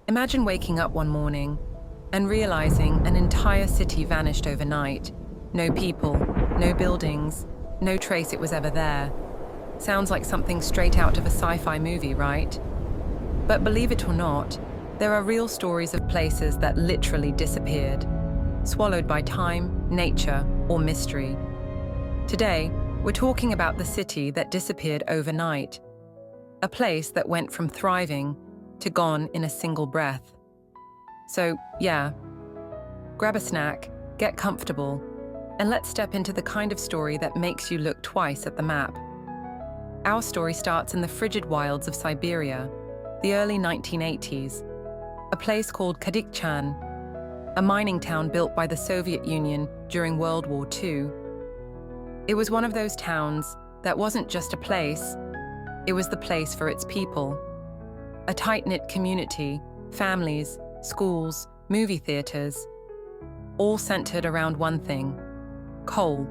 Imagine waking up one morning and realizing an entire city vanished overnight. No people, no buildings, no trace it was ever there. Sounds like something straight out of a sci-fi movie, right? But believe it or not, there are real stories of places that literally disappeared, swallowed by time, nature, or mystery. Today, we're talking about the city that disappeared overnight, a place that went from thriving to gone in a single breath. So, yeah, grab a snack, get comfortable, and let's step into the kind of story that makes you look twice at the map. Our story starts in the frigid wilds of Siberia, the early 1980s, a place called Kadykchan, a mining town built by the Soviet Union during World War II. It was one of those towns that wasn't just a place, it was the place for its people. A tight-knit community, families, schools, movie theaters, all centered around one thing: coal.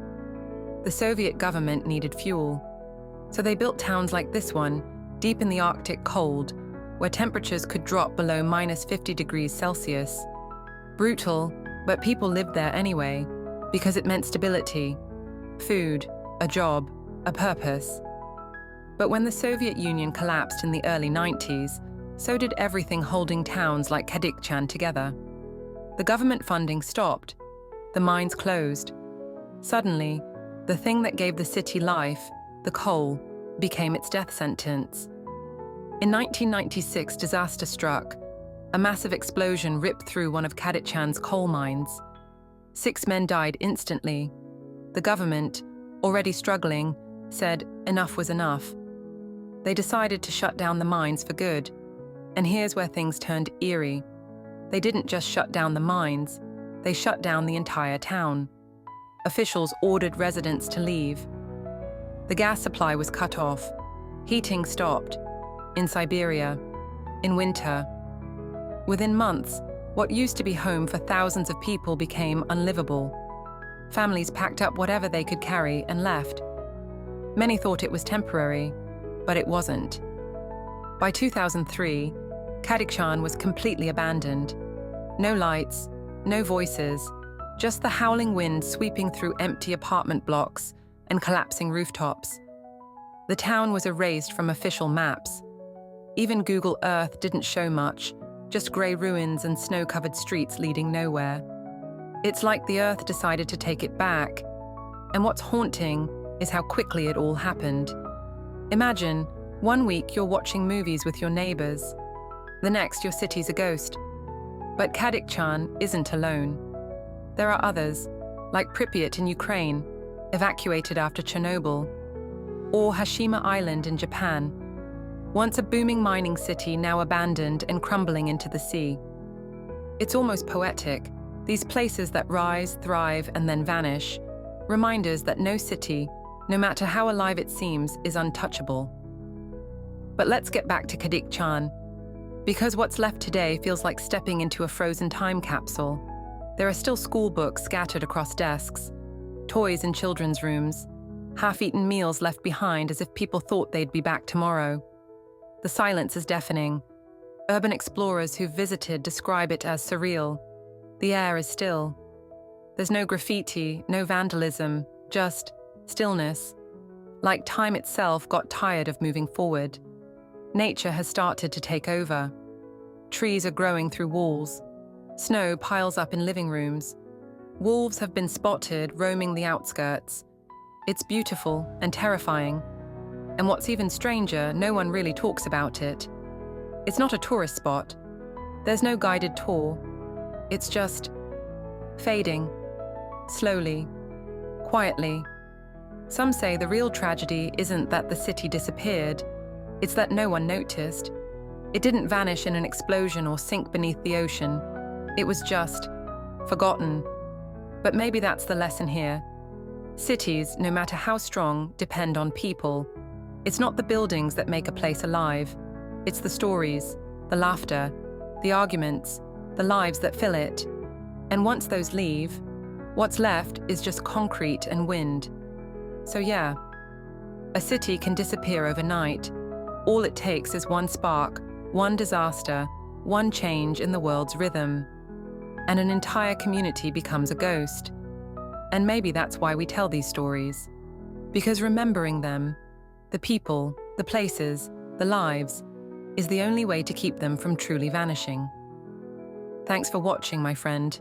The Soviet government needed fuel, so they built towns like this one, deep in the Arctic cold, where temperatures could drop below -50 degrees Celsius. Brutal, but people lived there anyway, because it meant stability, food, a job, a purpose. But when the Soviet Union collapsed in the early 90s, so did everything holding towns like Kadykchan together. The government funding stopped, the mines closed. Suddenly, the thing that gave the city life, the coal, became its death sentence. In 1996, disaster struck. A massive explosion ripped through one of Kadykchan's coal mines. 6 men died instantly. The government, already struggling, said enough was enough. They decided to shut down the mines for good. And here's where things turned eerie. They didn't just shut down the mines, they shut down the entire town. Officials ordered residents to leave. The gas supply was cut off. Heating stopped. In Siberia, in winter. Within months, what used to be home for thousands of people became unlivable. Families packed up whatever they could carry and left. Many thought it was temporary, but it wasn't. By 2003, Kadykchan was completely abandoned. No lights, no voices, just the howling wind sweeping through empty apartment blocks and collapsing rooftops. The town was erased from official maps. Even Google Earth didn't show much, just grey ruins and snow-covered streets leading nowhere. It's like the Earth decided to take it back. And what's haunting is how quickly it all happened. Imagine, one week you're watching movies with your neighbors. The next, your city's a ghost. But Kadykchan isn't alone. There are others, like Pripyat in Ukraine, evacuated after Chernobyl, or Hashima Island in Japan, once a booming mining city now abandoned and crumbling into the sea. It's almost poetic, these places that rise, thrive, and then vanish, reminders that no city, no matter how alive it seems, is untouchable. But let's get back to Kadykchan, because what's left today feels like stepping into a frozen time capsule. There are still school books scattered across desks, toys in children's rooms, half-eaten meals left behind as if people thought they'd be back tomorrow. The silence is deafening. Urban explorers who've visited describe it as surreal. The air is still. There's no graffiti, no vandalism, just stillness. Like time itself got tired of moving forward. Nature has started to take over. Trees are growing through walls. Snow piles up in living rooms. Wolves have been spotted roaming the outskirts. It's beautiful and terrifying. And what's even stranger, no one really talks about it. It's not a tourist spot. There's no guided tour. It's just fading, slowly, quietly. Some say the real tragedy isn't that the city disappeared, it's that no one noticed. It didn't vanish in an explosion or sink beneath the ocean. It was just forgotten. But maybe that's the lesson here. Cities, no matter how strong, depend on people. It's not the buildings that make a place alive. It's the stories, the laughter, the arguments, the lives that fill it. And once those leave, what's left is just concrete and wind. So yeah, a city can disappear overnight. All it takes is one spark, one disaster, one change in the world's rhythm, and an entire community becomes a ghost. And maybe that's why we tell these stories. Because remembering them, the people, the places, the lives, is the only way to keep them from truly vanishing. Thanks for watching, my friend.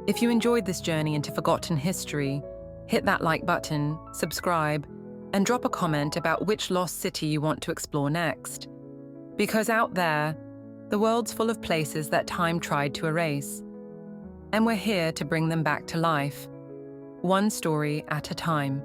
If you enjoyed this journey into forgotten history, hit that like button, subscribe, and drop a comment about which lost city you want to explore next. Because out there, the world's full of places that time tried to erase. And we're here to bring them back to life, one story at a time.